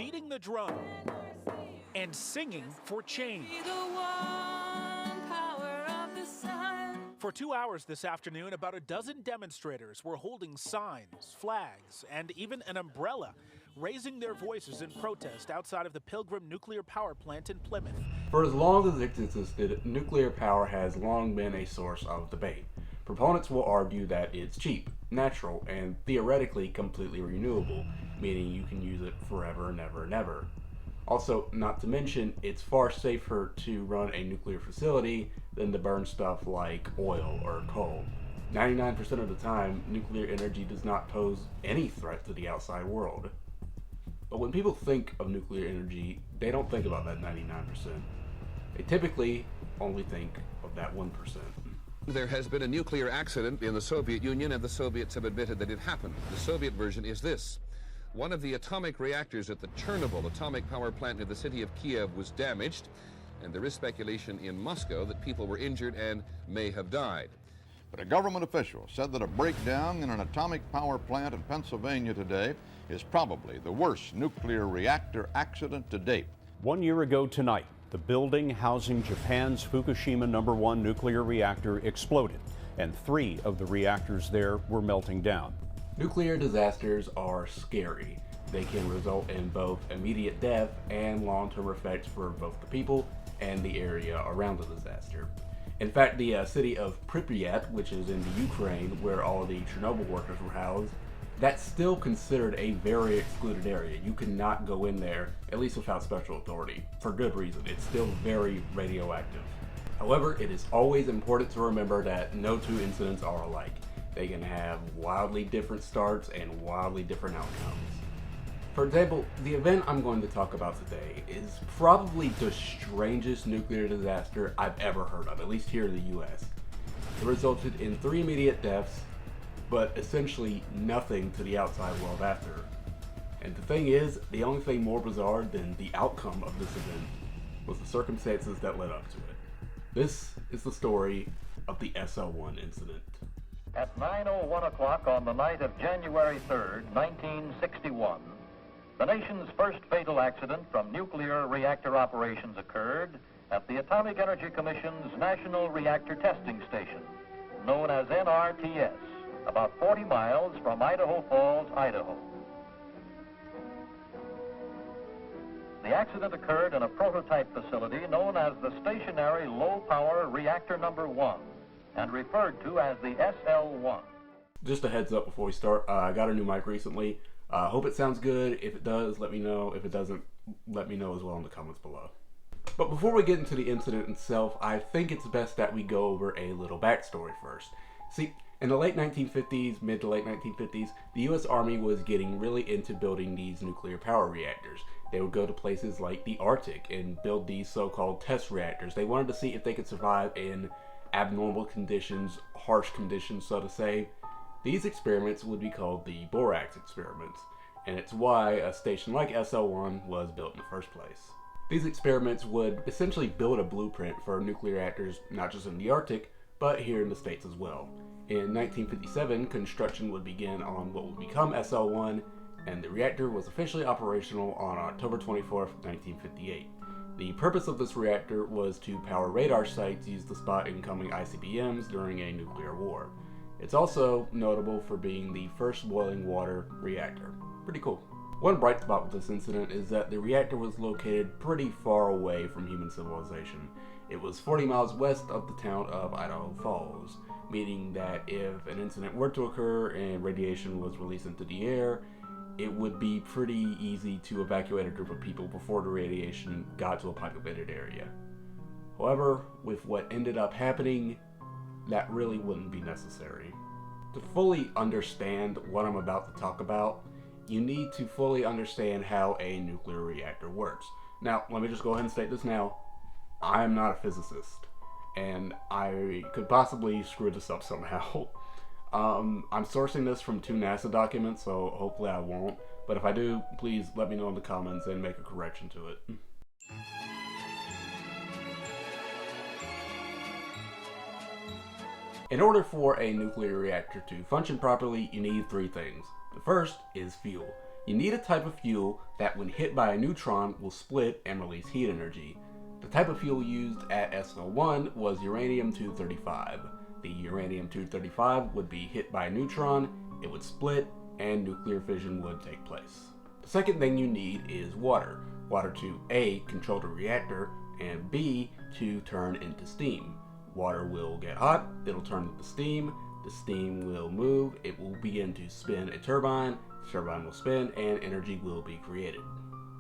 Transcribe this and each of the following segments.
beating the drum and singing for change. For 2 hours this afternoon, about a dozen demonstrators were holding signs, flags, and even an umbrella, raising their voices in protest outside of the Pilgrim nuclear power plant in Plymouth. For as long as it's existed, nuclear power has long been a source of debate. Proponents will argue that it's cheap, natural, and theoretically completely renewable, meaning you can use it forever and ever and ever. Also, not to mention, it's far safer to run a nuclear facility than to burn stuff like oil or coal. 99% of the time, nuclear energy does not pose any threat to the outside world. But when people think of nuclear energy, they don't think about that 99%. They typically only think of that 1%. There has been a nuclear accident in the Soviet Union, and the Soviets have admitted that it happened. The Soviet version is this. One of the atomic reactors at the Chernobyl atomic power plant near the city of Kiev was damaged, and there is speculation in Moscow that people were injured and may have died. But a government official said that a breakdown in an atomic power plant in Pennsylvania today is probably the worst nuclear reactor accident to date. 1 year ago tonight, the building housing Japan's Fukushima #1 nuclear reactor exploded, and 3 of the reactors there were melting down. Nuclear disasters are scary. They can result in both immediate death and long-term effects for both the people and the area around the disaster. In fact, the city of Pripyat, which is in the Ukraine, where all the Chernobyl workers were housed, that's still considered a very excluded area. You cannot go in there, at least without special authority, for good reason. It's still very radioactive. However, it is always important to remember that no two incidents are alike. They can have wildly different starts and wildly different outcomes. For example, the event I'm going to talk about today is probably the strangest nuclear disaster I've ever heard of, at least here in the US. It resulted in 3 immediate deaths, but essentially nothing to the outside world after. And the thing is, the only thing more bizarre than the outcome of this event was the circumstances that led up to it. This is the story of the SL1 incident. At 9:01 o'clock on the night of January 3rd, 1961, the nation's first fatal accident from nuclear reactor operations occurred at the Atomic Energy Commission's National Reactor Testing Station, known as NRTS, about 40 miles from Idaho Falls, Idaho. The accident occurred in a prototype facility known as the Stationary Low Power Reactor Number 1, and referred to as the SL1. Just a heads up before we start, I got a new mic recently. Hope it sounds good. If it does, let me know. If it doesn't, let me know as well in the comments below. But before we get into the incident itself, I think it's best that we go over a little backstory first. See, in the late 1950s, mid to late 1950s, the US Army was getting really into building these nuclear power reactors. They would go to places like the Arctic and build these so-called test reactors. They wanted to see if they could survive in abnormal conditions, harsh conditions, so to say. These experiments would be called the borax experiments, and it's why a station like SL1 was built in the first place. These experiments would essentially build a blueprint for nuclear reactors, not just in the Arctic, but here in the States as well. In 1957, construction would begin on what would become SL1, and the reactor was officially operational on October 24th, 1958. The purpose of this reactor was to power radar sites used to spot incoming ICBMs during a nuclear war. It's also notable for being the first boiling water reactor. Pretty cool. One bright spot with this incident is that the reactor was located pretty far away from human civilization. It was 40 miles west of the town of Idaho Falls, meaning that if an incident were to occur and radiation was released into the air, it would be pretty easy to evacuate a group of people before the radiation got to a populated area. However, with what ended up happening, that really wouldn't be necessary. To fully understand what I'm about to talk about, you need to fully understand how a nuclear reactor works. Now, let me just go ahead and state this now. I am not a physicist, and I could possibly screw this up somehow. I'm sourcing this from 2 NASA documents, so hopefully I won't. But if I do, please let me know in the comments and make a correction to it. In order for a nuclear reactor to function properly, you need 3 things. The first is fuel. You need a type of fuel that when hit by a neutron will split and release heat energy. The type of fuel used at SO1 was uranium-235. The uranium-235 would be hit by a neutron, it would split, and nuclear fission would take place. The second thing you need is water. Water to A, control the reactor, and B, to turn into steam. Water will get hot, it'll turn into steam, the steam will move, it will begin to spin a turbine, the turbine will spin, and energy will be created.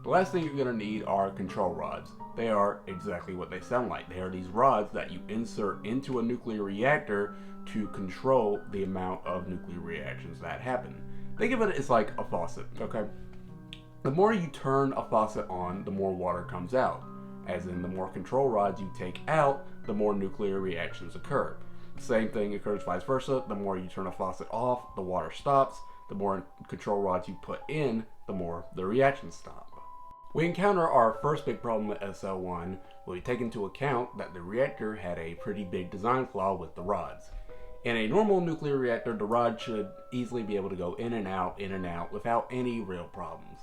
The last thing you're going to need are control rods. They are exactly what they sound like. They are these rods that you insert into a nuclear reactor to control the amount of nuclear reactions that happen. Think of it as like a faucet, okay? The more you turn a faucet on, the more water comes out. As in, the more control rods you take out, the more nuclear reactions occur. Same thing occurs vice versa. The more you turn a faucet off, the water stops. The more control rods you put in, the more the reactions stop. We encounter our first big problem at SL1 when we take into account that the reactor had a pretty big design flaw with the rods. In a normal nuclear reactor, the rod should easily be able to go in and out without any real problems.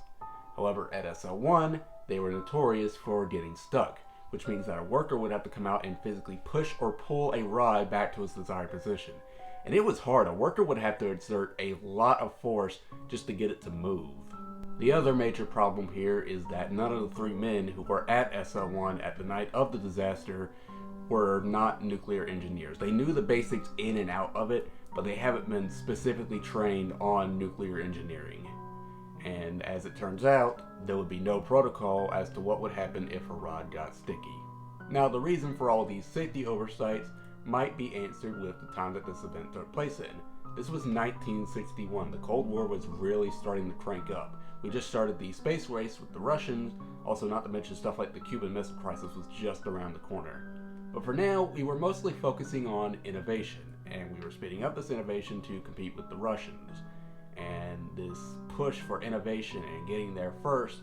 However, at SL1, they were notorious for getting stuck, which means that a worker would have to come out and physically push or pull a rod back to its desired position. And it was hard. A worker would have to exert a lot of force just to get it to move. The other major problem here is that none of the three men who were at SL1 at the night of the disaster were not nuclear engineers. They knew the basics in and out of it, but they haven't been specifically trained on nuclear engineering. And as it turns out, there would be no protocol as to what would happen if a rod got sticky. Now, the reason for all these safety oversights might be answered with the time that this event took place in. This was 1961. The Cold War was really starting to crank up. We just started the space race with the Russians, also not to mention stuff like the Cuban Missile Crisis was just around the corner. But for now, we were mostly focusing on innovation, and we were speeding up this innovation to compete with the Russians. And this push for innovation and getting there first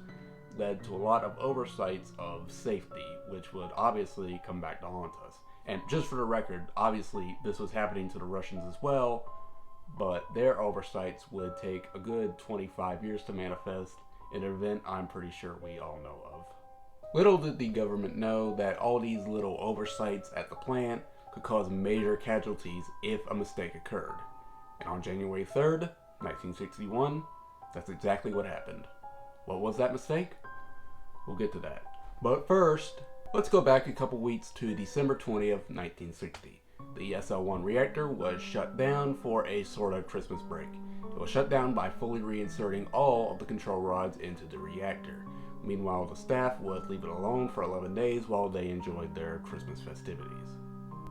led to a lot of oversights of safety, which would obviously come back to haunt us. And just for the record, obviously this was happening to the Russians as well, but their oversights would take a good 25 years to manifest, an event I'm pretty sure we all know of. Little did the government know that all these little oversights at the plant could cause major casualties if a mistake occurred. And on January 3rd, 1961, that's exactly what happened. What was that mistake? We'll get to that. But first, let's go back a couple weeks to December 20th, 1960. The SL1 reactor was shut down for a sort of Christmas break. It was shut down by fully reinserting all of the control rods into the reactor. Meanwhile, the staff would leave it alone for 11 days while they enjoyed their Christmas festivities.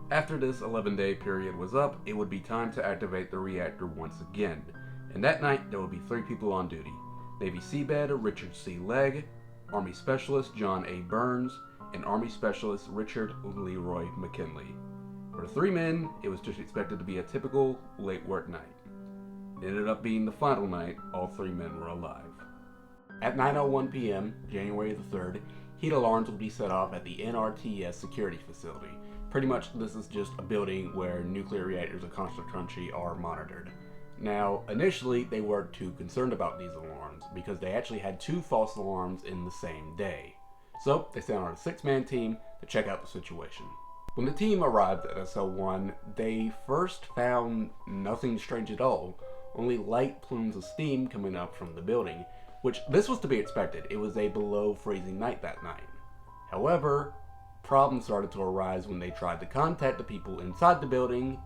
After this 11-day period was up, it would be time to activate the reactor once again. And that night, there would be 3 people on duty. Navy Seabed Richard C. Legg, Army Specialist John A. Burns, and Army Specialist Richard Leroy McKinley. For the 3 men, it was just expected to be a typical late work night. It ended up being the final night all 3 men were alive. At 9:01 p.m., January the 3rd, heat alarms will be set off at the NRTS security facility. Pretty much this is just a building where nuclear reactors across the country are monitored. Now, initially, they weren't too concerned about these alarms because they actually had 2 false alarms in the same day. So, they sent out a 6-man team to check out the situation. When the team arrived at SL1, they first found nothing strange at all, only light plumes of steam coming up from the building, which this was to be expected. It was a below freezing night that night. However, problems started to arise when they tried to contact the people inside the building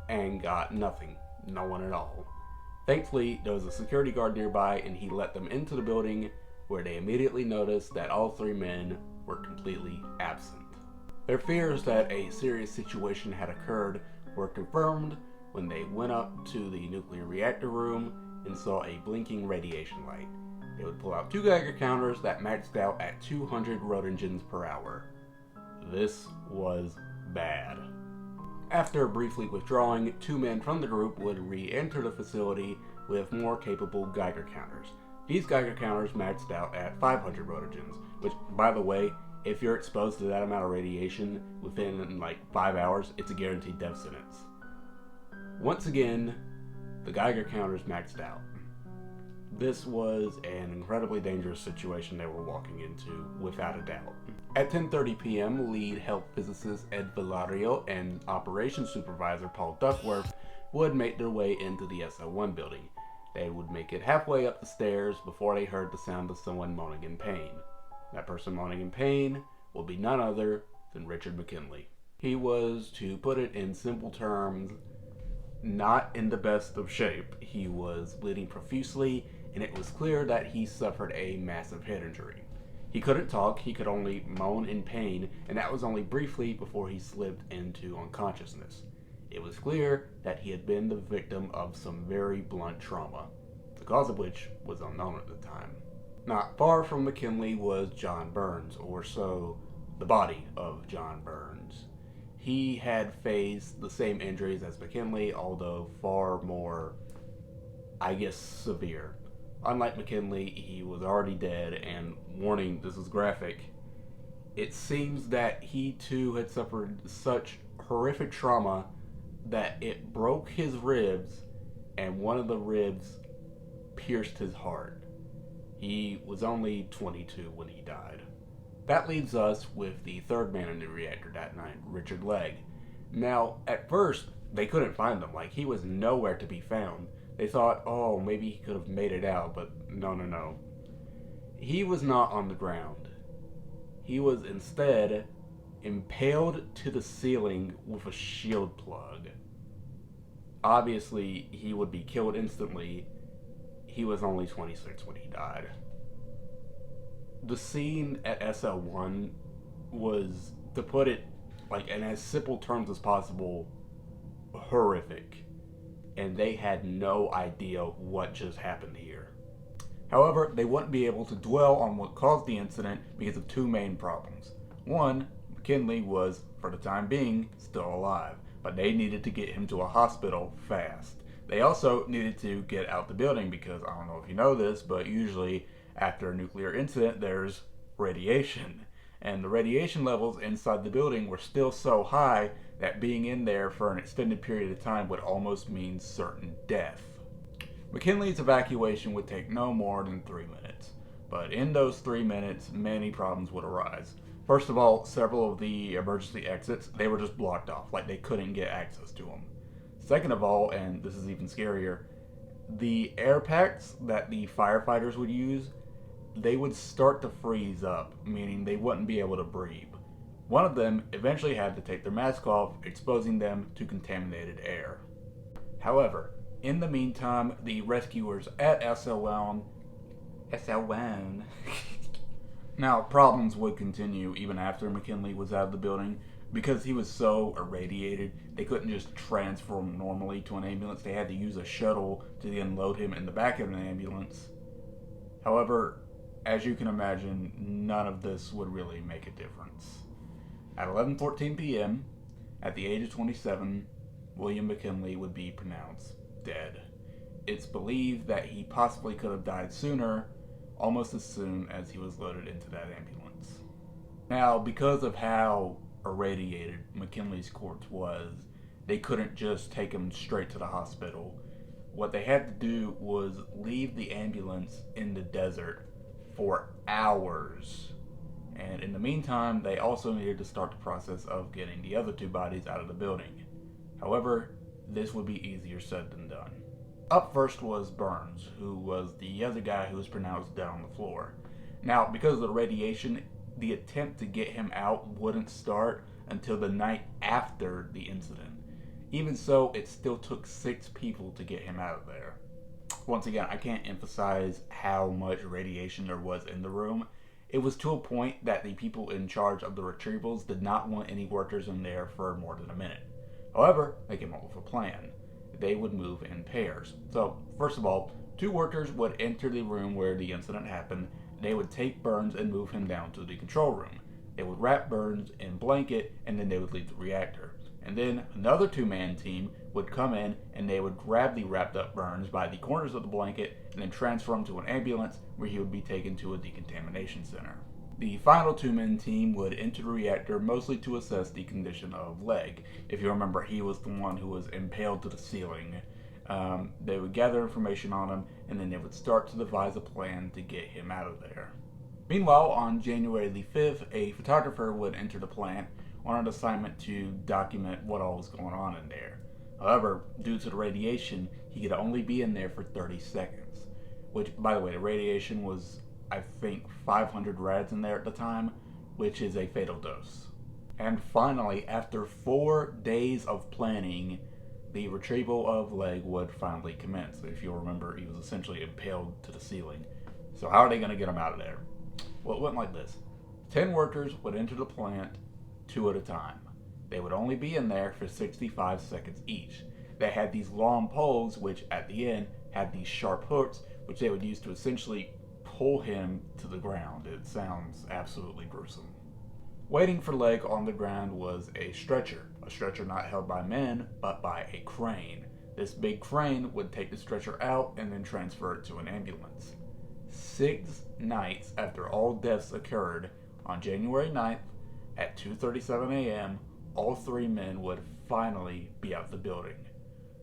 and got nothing. No one at all. Thankfully, there was a security guard nearby and he let them into the building, where they immediately noticed that all 3 men were completely absent. Their fears that a serious situation had occurred were confirmed when they went up to the nuclear reactor room and saw a blinking radiation light. They would pull out 2 Geiger counters that maxed out at 200 roentgens per hour. This was bad. After briefly withdrawing, 2 men from the group would re-enter the facility with more capable Geiger counters. These Geiger counters maxed out at 500 roentgens, which, by the way, if you're exposed to that amount of radiation within like 5 hours, it's a guaranteed death sentence. Once again, the Geiger counters maxed out. This was an incredibly dangerous situation they were walking into, without a doubt. At 10:30 p.m., lead health physicist Ed Villario and operations supervisor Paul Duckworth would make their way into the SL1 building. They would make it halfway up the stairs before they heard the sound of someone moaning in pain. That person moaning in pain will be none other than Richard McKinley. He was, to put it in simple terms, not in the best of shape. He was bleeding profusely, and it was clear that he suffered a massive head injury. He couldn't talk, he could only moan in pain, and that was only briefly before he slipped into unconsciousness. It was clear that he had been the victim of some very blunt trauma, the cause of which was unknown at the time. Not far from McKinley was John Burns, or so the body of John Burns. He had faced the same injuries as McKinley, although far more, severe. Unlike McKinley, he was already dead, and warning, this is graphic. It seems that he too had suffered such horrific trauma that it broke his ribs, and one of the ribs pierced his heart. He was only 22 when he died. That leaves us with the third man in the reactor that night, Richard Legg. Now, at first, they couldn't find him. He was nowhere to be found. They thought, oh, maybe he could have made it out, but no. He was not on the ground. He was instead impaled to the ceiling with a shield plug. Obviously, he would be killed instantly. He was only 26 when he died. The scene at SL1 was, to put it in as simple terms as possible, horrific. And they had no idea what just happened here. However, they wouldn't be able to dwell on what caused the incident because of two main problems. One, McKinley was, for the time being, still alive, but they needed to get him to a hospital fast. They also needed to get out the building because, I don't know if you know this, but usually after a nuclear incident, there's radiation. And the radiation levels inside the building were still so high that being in there for an extended period of time would almost mean certain death. McKinley's evacuation would take no more than 3 minutes, but in those 3 minutes, many problems would arise. First of all, several of the emergency exits, they were just blocked off, they couldn't get access to them. Second of all, and this is even scarier, the air packs that the firefighters would use, they would start to freeze up, meaning they wouldn't be able to breathe. One of them eventually had to take their mask off, exposing them to contaminated air. However, in the meantime, the rescuers at SL1 now, problems would continue even after McKinley was out of the building. Because he was so irradiated, they couldn't just transfer him normally to an ambulance. They had to use a shuttle to then load him in the back of an ambulance. However, as you can imagine, none of this would really make a difference. At 11:14 p.m., at the age of 27, William McKinley would be pronounced dead. It's believed that he possibly could have died sooner, almost as soon as he was loaded into that ambulance. Now, because of how irradiated McKinley's corpse was, they couldn't just take him straight to the hospital. What they had to do was leave the ambulance in the desert for hours. And in the meantime, they also needed to start the process of getting the other two bodies out of the building. However, this would be easier said than done. Up first was Burns, who was the other guy who was pronounced dead on the floor. Now, because of the radiation, the attempt to get him out wouldn't start until the night after the incident. Even so, it still took 6 people to get him out of there. Once again, I can't emphasize how much radiation there was in the room. It was to a point that the people in charge of the retrievals did not want any workers in there for more than a minute. However, they came up with a plan. They would move in pairs. So, first of all, 2 workers would enter the room where the incident happened. They would take Burns and move him down to the control room. They would wrap Burns in a blanket, and then they would leave the reactor. And then another 2-man team would come in, and they would grab the wrapped up Burns by the corners of the blanket and then transfer him to an ambulance where he would be taken to a decontamination center. The final 2-man team would enter the reactor mostly to assess the condition of Legg. If you remember, he was the one who was impaled to the ceiling. They would gather information on him, and then they would start to devise a plan to get him out of there. Meanwhile, on January the 5th, a photographer would enter the plant on an assignment to document what all was going on in there. However, due to the radiation, he could only be in there for 30 seconds. Which, by the way, the radiation was, I think, 500 rads in there at the time, which is a fatal dose. And finally, after 4 days of planning, the retrieval of Leg would finally commence. If you'll remember, he was essentially impaled to the ceiling. So how are they going to get him out of there? Well, it went like this. 10 workers would enter the plant 2 at a time. They would only be in there for 65 seconds each. They had these long poles, which at the end had these sharp hooks, which they would use to essentially pull him to the ground. It sounds absolutely gruesome. Waiting for Leg on the ground was a stretcher not held by men, but by a crane. This big crane would take the stretcher out and then transfer it to an ambulance. 6 nights after all deaths occurred, on January 9th at 2:37 a.m., all 3 men would finally be out the building.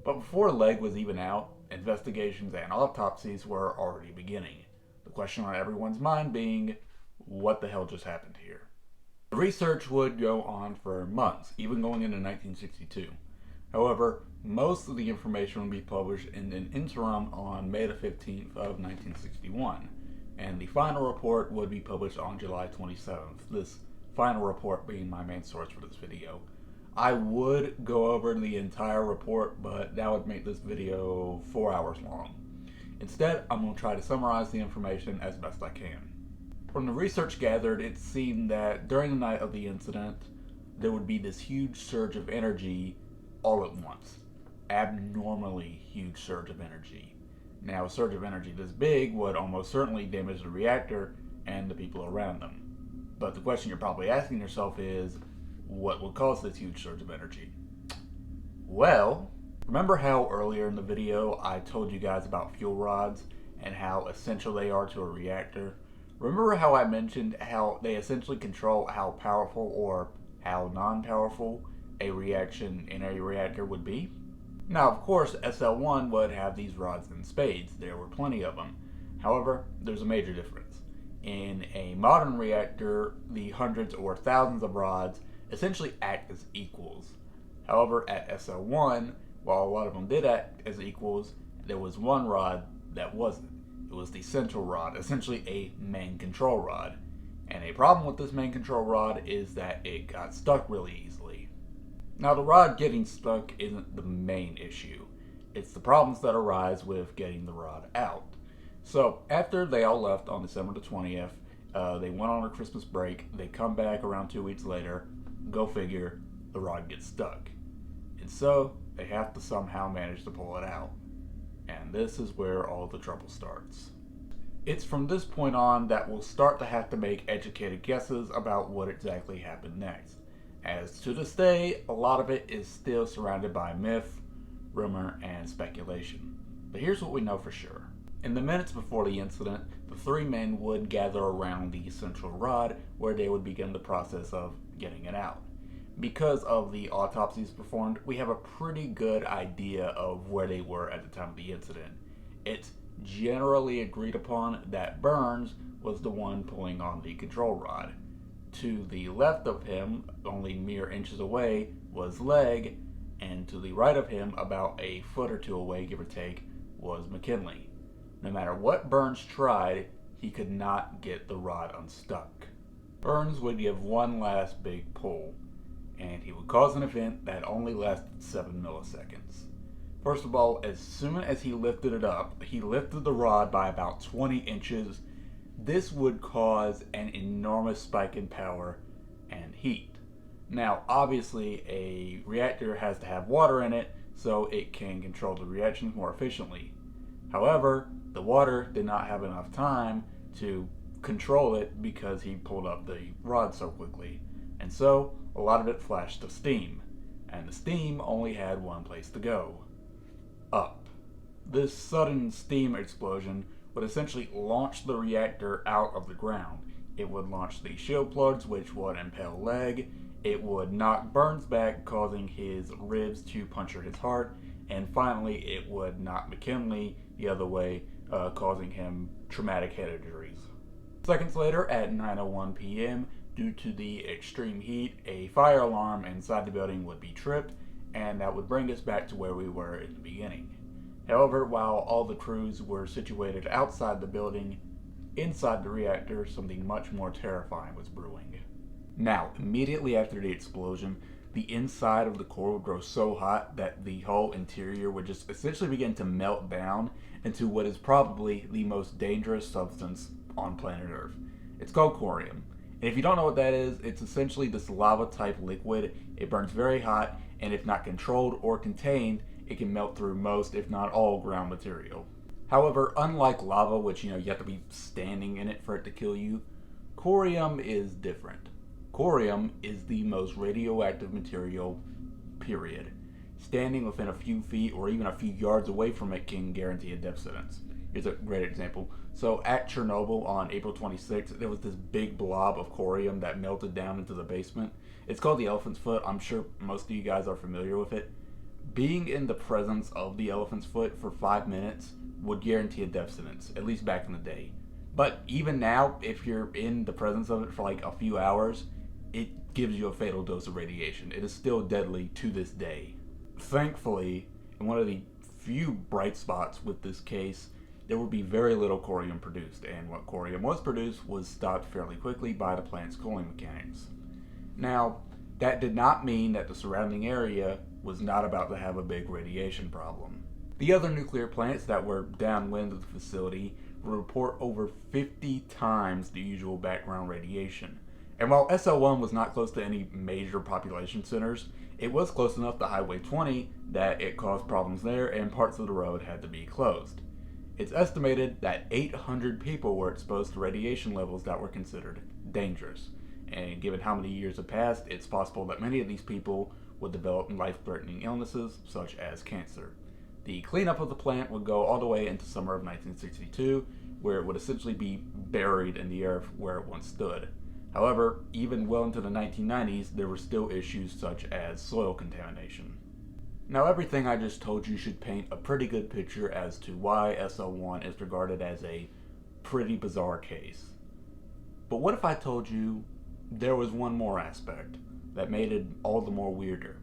But before Leg was even out, investigations and autopsies were already beginning. The question on everyone's mind being, what the hell just happened here? The research would go on for months, even going into 1962. However, most of the information would be published in an interim on May the 15th of 1961, and the final report would be published on July 27th, this final report being my main source for this video. I would go over the entire report, but that would make this video 4 hours long. Instead, I'm going to try to summarize the information as best I can. From the research gathered, it seemed that during the night of the incident, there would be this huge surge of energy all at once. Abnormally huge surge of energy. Now, a surge of energy this big would almost certainly damage the reactor and the people around them. But the question you're probably asking yourself is, what would cause this huge surge of energy? Well, remember how earlier in the video I told you guys about fuel rods and how essential they are to a reactor? Remember how I mentioned how they essentially control how powerful or how non-powerful a reaction in a reactor would be? Now, of course, SL1 would have these rods in spades. There were plenty of them. However, there's a major difference. In a modern reactor, the hundreds or thousands of rods essentially act as equals. However, at SL1, while a lot of them did act as equals, there was one rod that wasn't. It was the central rod, essentially a main control rod. And a problem with this main control rod is that it got stuck really easily. Now, the rod getting stuck isn't the main issue. It's the problems that arise with getting the rod out. So, after they all left on December the 20th, they went on a Christmas break. They come back around 2 weeks later. Go figure, the rod gets stuck. And so, they have to somehow manage to pull it out. And this is where all the trouble starts. It's from this point on that we'll start to have to make educated guesses about what exactly happened next. As to this day, a lot of it is still surrounded by myth, rumor, and speculation. But here's what we know for sure. In the minutes before the incident, the 3 men would gather around the central rod where they would begin the process of getting it out. Because of the autopsies performed, we have a pretty good idea of where they were at the time of the incident. It's generally agreed upon that Burns was the one pulling on the control rod. To the left of him, only mere inches away, was Leg, and to the right of him, about a foot or 2 away, give or take, was McKinley. No matter what Burns tried, he could not get the rod unstuck. Burns would give one last big pull, and he would cause an event that only lasted 7 milliseconds. First of all, as soon as he lifted it up, he lifted the rod by about 20 inches. This would cause an enormous spike in power and heat. Now, obviously, a reactor has to have water in it so it can control the reactions more efficiently. However, the water did not have enough time to control it because he pulled up the rod so quickly. And so, a lot of it flashed to steam. And the steam only had one place to go. Up. This sudden steam explosion would essentially launch the reactor out of the ground. It would launch the shield plugs, which would impale Leg. It would knock Burns back, causing his ribs to puncture his heart. and finally it would knock McKinley the other way, causing him traumatic head injuries. Seconds later, at 9:01 p.m., due to the extreme heat, a fire alarm inside the building would be tripped, and that would bring us back to where we were in the beginning. However, while all the crews were situated outside the building, inside the reactor, something much more terrifying was brewing. Now, immediately after the explosion, the inside of the core would grow so hot that the whole interior would just essentially begin to melt down into what is probably the most dangerous substance on planet Earth. It's called corium. And if you don't know what that is, it's essentially this lava-type liquid. It burns very hot, and if not controlled or contained, it can melt through most, if not all, ground material. However, unlike lava, which you have to be standing in it for it to kill you, corium is different. Corium is the most radioactive material, period. Standing within a few feet or even a few yards away from it can guarantee a death sentence. Here's a great example. So at Chernobyl on April 26th, there was this big blob of corium that melted down into the basement. It's called the elephant's foot. I'm sure most of you guys are familiar with it. Being in the presence of the elephant's foot for 5 minutes would guarantee a death sentence, at least back in the day. But even now, if you're in the presence of it for like a few hours, it gives you a fatal dose of radiation. It is still deadly to this day. Thankfully, in one of the few bright spots with this case, there would be very little corium produced, and what corium was produced was stopped fairly quickly by the plant's cooling mechanics. Now, that did not mean that the surrounding area was not about to have a big radiation problem. The other nuclear plants that were downwind of the facility would report over 50 times the usual background radiation. And while SL1 was not close to any major population centers, it was close enough to Highway 20 that it caused problems there and parts of the road had to be closed. It's estimated that 800 people were exposed to radiation levels that were considered dangerous. And given how many years have passed, it's possible that many of these people would develop life-threatening illnesses such as cancer. The cleanup of the plant would go all the way into summer of 1962, where it would essentially be buried in the earth where it once stood. However, even well into the 1990s, there were still issues such as soil contamination. Now, everything I just told you should paint a pretty good picture as to why SL1 is regarded as a pretty bizarre case. But what if I told you there was one more aspect that made it all the more weirder?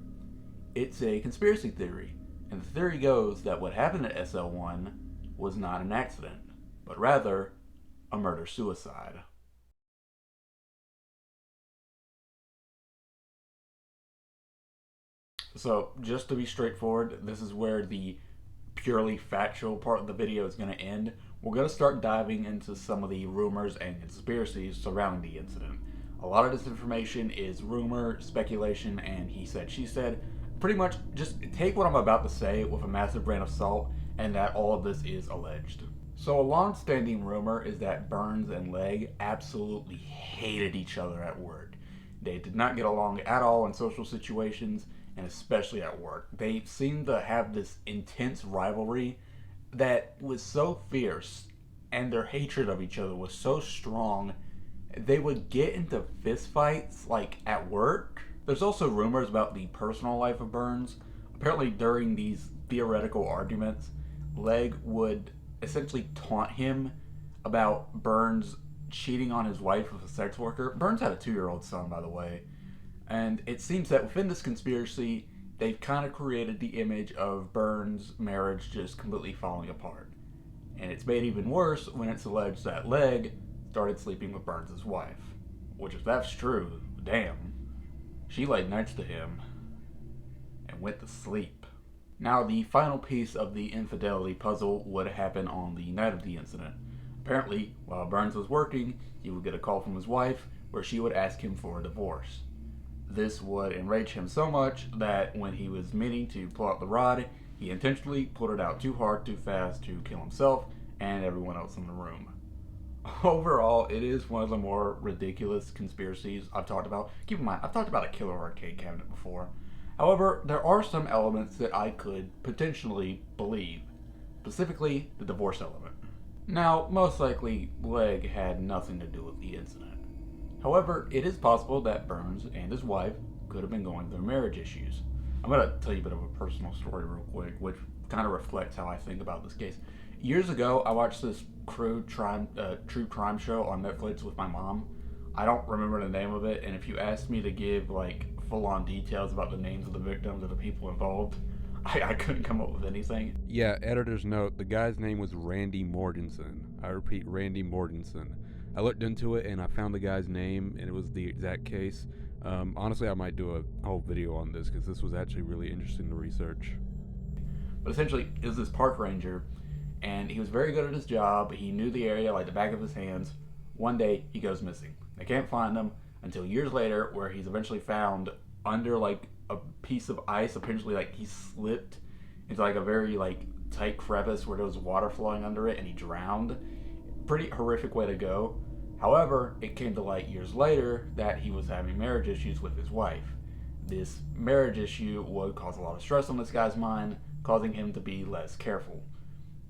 It's a conspiracy theory, and the theory goes that what happened at SL1 was not an accident, but rather a murder-suicide. So, just to be straightforward, this is where the purely factual part of the video is going to end. We're going to start diving into some of the rumors and conspiracies surrounding the incident. A lot of this information is rumor, speculation, and he said, she said. Pretty much just take what I'm about to say with a massive grain of salt, and that all of this is alleged. So a long-standing rumor is that Burns and Legg absolutely hated each other at work. They did not get along at all in social situations, and especially at work. They seemed to have this intense rivalry that was so fierce, and their hatred of each other was so strong, they would get into fistfights, like, at work. There's also rumors about the personal life of Burns. Apparently during these theoretical arguments, Legg would essentially taunt him about Burns cheating on his wife with a sex worker. Burns had a 2-year-old son, by the way. And it seems that within this conspiracy, they've kind of created the image of Burns' marriage just completely falling apart. And it's made even worse when it's alleged that Legg started sleeping with Burns' wife. Which, if that's true, damn. She laid next to him and went to sleep. Now, the final piece of the infidelity puzzle would happen on the night of the incident. Apparently, while Burns was working, he would get a call from his wife where she would ask him for a divorce. This would enrage him so much that when he was meaning to pull out the rod, he intentionally pulled it out too hard, too fast to kill himself and everyone else in the room. Overall, it is one of the more ridiculous conspiracies I've talked about. Keep in mind, I've talked about a killer arcade cabinet before. However, there are some elements that I could potentially believe, specifically the divorce element. Now, most likely, Legg had nothing to do with the incident. However, it is possible that Burns and his wife could have been going through marriage issues. I'm going to tell you a bit of a personal story real quick, which kind of reflects how I think about this case. Years ago, I watched this true crime show on Netflix with my mom. I don't remember the name of it, and if you asked me to give like full-on details about the names of the victims or the people involved, I couldn't come up with anything. Yeah, editor's note, the guy's name was Randy Mortensen. I repeat, Randy Mortensen. I looked into it and I found the guy's name, and it was the exact case. Honestly, I might do a whole video on this because this was actually really interesting to research. But essentially, it was this park ranger, and he was very good at his job. He knew the area like the back of his hands. One day, he goes missing. They can't find him until years later, where he's eventually found under like a piece of ice. Apparently, like he slipped into like a very like tight crevice where there was water flowing under it, and he drowned. Pretty horrific way to go. However, it came to light years later that he was having marriage issues with his wife. This marriage issue would cause a lot of stress on this guy's mind, causing him to be less careful.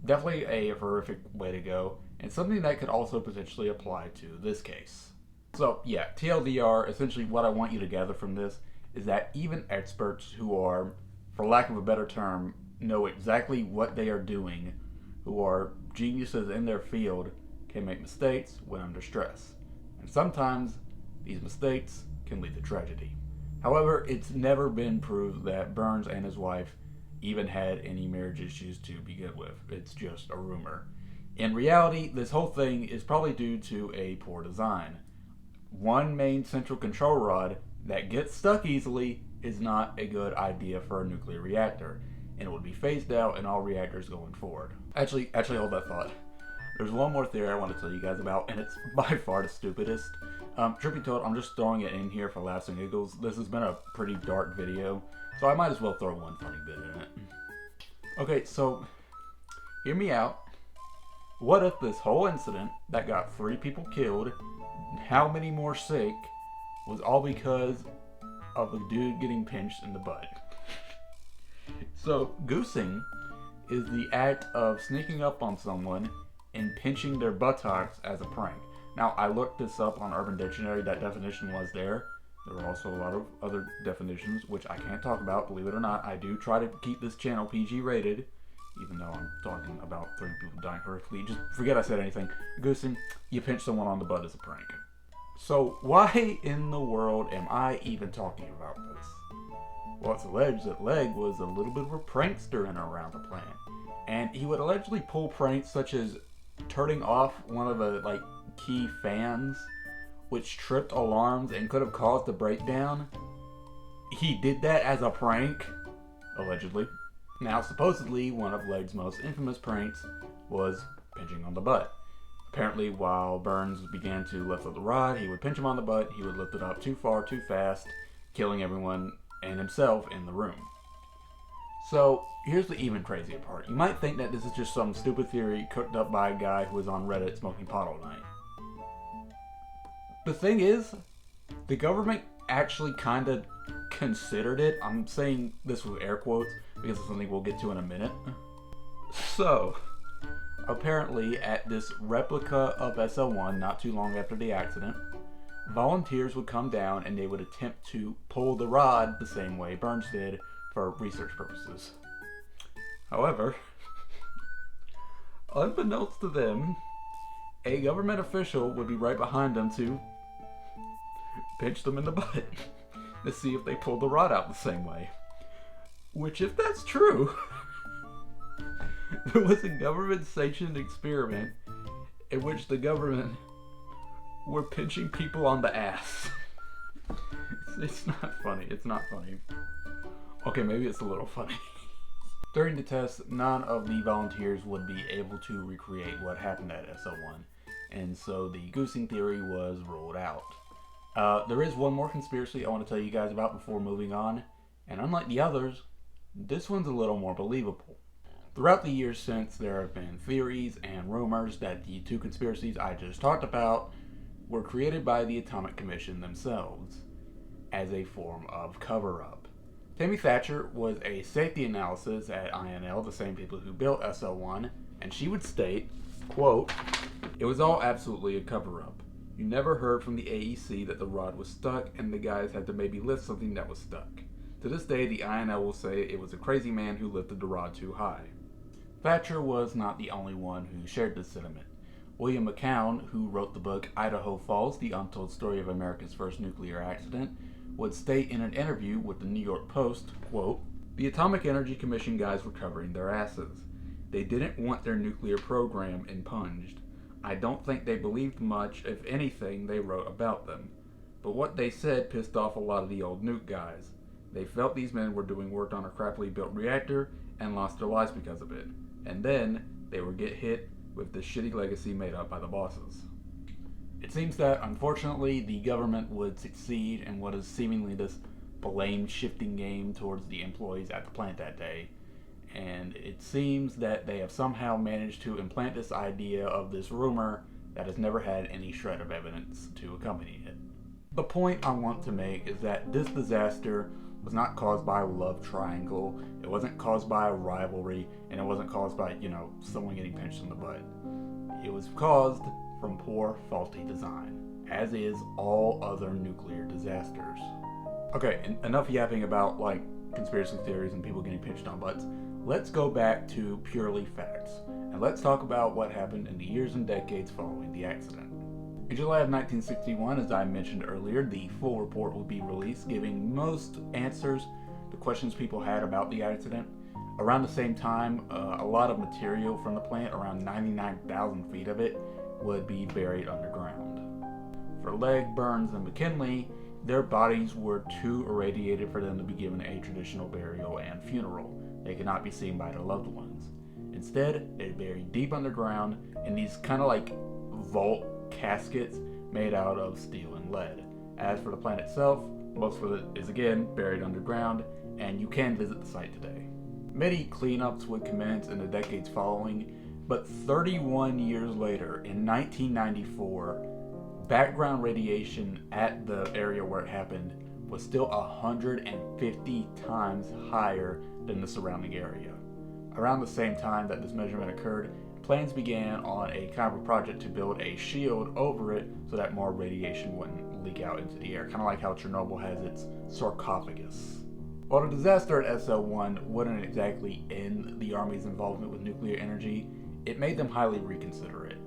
Definitely a horrific way to go, and something that could also potentially apply to this case. So yeah, TLDR, essentially what I want you to gather from this is that even experts who are, for lack of a better term, know exactly what they are doing, who are geniuses in their field, can make mistakes when under stress. And sometimes these mistakes can lead to tragedy. However, it's never been proved that Burns and his wife even had any marriage issues to begin with. It's just a rumor. In reality, this whole thing is probably due to a poor design. One main central control rod that gets stuck easily is not a good idea for a nuclear reactor, and it would be phased out in all reactors going forward. Actually, hold that thought. There's one more theory I want to tell you guys about, and it's by far the stupidest. Truth be told, I'm just throwing it in here for laughs and giggles. This has been a pretty dark video, so I might as well throw one funny bit in it. Okay, so hear me out. What if this whole incident that got 3 people killed, how many more sick, was all because of a dude getting pinched in the butt? So, goosing is the act of sneaking up on someone and pinching their buttocks as a prank. Now, I looked this up on Urban Dictionary. That definition was there. There were also a lot of other definitions, which I can't talk about, believe it or not. I do try to keep this channel PG rated, even though I'm talking about 3 people dying horrifically. Just forget I said anything. Goosing, you pinch someone on the butt as a prank. So, why in the world am I even talking about this? Well, it's alleged that Legg was a little bit of a prankster in and around the plant. And he would allegedly pull pranks such as turning off one of the key fans, which tripped alarms and could have caused a breakdown. He did that as a prank, allegedly. Now, supposedly, one of Legg's most infamous pranks was pinching on the butt. Apparently, while Burns began to lift up the rod, he would pinch him on the butt, he would lift it up too far, too fast, killing everyone and himself in the room. So, here's the even crazier part. You might think that this is just some stupid theory cooked up by a guy who was on Reddit smoking pot all night. The thing is, the government actually kind of considered it. I'm saying this with air quotes because it's something we'll get to in a minute. So, apparently at this replica of SL1 not too long after the accident, volunteers would come down and they would attempt to pull the rod the same way Burns did for research purposes. However, unbeknownst to them, a government official would be right behind them to pinch them in the butt to see if they pulled the rod out the same way. Which, if that's true, there was a government-sanctioned experiment in which the government were pinching people on the ass. It's not funny. It's not funny. Okay, maybe it's a little funny. During the test, none of the volunteers would be able to recreate what happened at SL1, and so the goosing theory was ruled out. There is one more conspiracy I want to tell you guys about before moving on, and unlike the others, this one's a little more believable. Throughout the years since, there have been theories and rumors that the 2 conspiracies I just talked about were created by the Atomic Commission themselves as a form of cover-up. Tammy Thatcher was a safety analysis at INL, the same people who built SL1, and she would state, quote, "It was all absolutely a cover-up. You never heard from the AEC that the rod was stuck and the guys had to maybe lift something that was stuck. To this day, the INL will say it was a crazy man who lifted the rod too high. Thatcher was not the only one who shared this sentiment. William McCown, who wrote the book Idaho Falls, The Untold Story of America's First Nuclear Accident, would state in an interview with the New York Post, quote, "The Atomic Energy Commission guys were covering their asses. They didn't want their nuclear program impunged. I don't think they believed much, if anything, they wrote about them. But what they said pissed off a lot of the old nuke guys. They felt these men were doing work on a crappily built reactor and lost their lives because of it. And then they would get hit with the shitty legacy made up by the bosses." It seems that, unfortunately, the government would succeed in what is seemingly this blame-shifting game towards the employees at the plant that day. And it seems that they have somehow managed to implant this idea of this rumor that has never had any shred of evidence to accompany it. The point I want to make is that this disaster was not caused by a love triangle, it wasn't caused by a rivalry, and it wasn't caused by, someone getting pinched in the butt. It was caused from poor, faulty design, as is all other nuclear disasters. Okay, enough yapping about, conspiracy theories and people getting pinched on butts. Let's go back to purely facts, and let's talk about what happened in the years and decades following the accident. In July of 1961, as I mentioned earlier, the full report would be released, giving most answers to questions people had about the accident. Around the same time, a lot of material from the plant, around 99,000 feet of it, would be buried underground. For Legg, Burns, and McKinley, their bodies were too irradiated for them to be given a traditional burial and funeral. They could not be seen by their loved ones. Instead, they're buried deep underground in these kind of vault caskets made out of steel and lead. As for the plant itself, most of it is again buried underground, and you can visit the site today. Many cleanups would commence in the decades following, but 31 years later, in 1994, background radiation at the area where it happened was still 150 times higher than the surrounding area. Around the same time that this measurement occurred, plans began on a kind of a project to build a shield over it so that more radiation wouldn't leak out into the air, kind of like how Chernobyl has its sarcophagus. While the disaster at SL1 wouldn't exactly end the Army's involvement with nuclear energy, it made them highly reconsider it.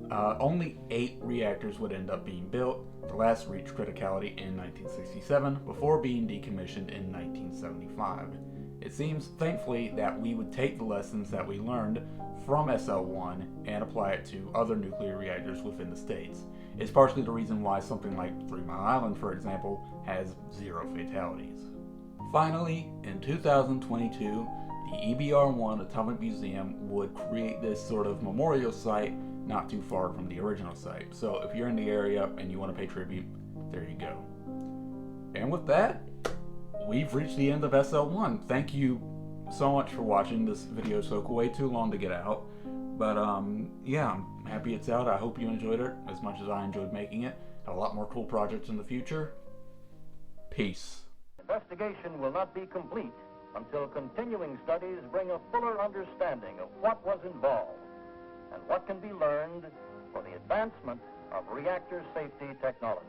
Only 8 reactors would end up being built. The last reached criticality in 1967 before being decommissioned in 1975. It seems, thankfully, that we would take the lessons that we learned from SL1 and apply it to other nuclear reactors within the states. It's partially the reason why something like 3 Mile Island, for example, has 0 fatalities. Finally, in 2022, the EBR-1 Atomic Museum would create this sort of memorial site not too far from the original site. So if you're in the area and you want to pay tribute, there you go. And with that, we've reached the end of SL1. Thank you so much for watching. This video took way too long to get out, but yeah, I'm happy it's out. I hope you enjoyed it as much as I enjoyed making it. Have a lot more cool projects in the future. Peace. Investigation will not be complete until continuing studies bring a fuller understanding of what was involved and what can be learned for the advancement of reactor safety technology.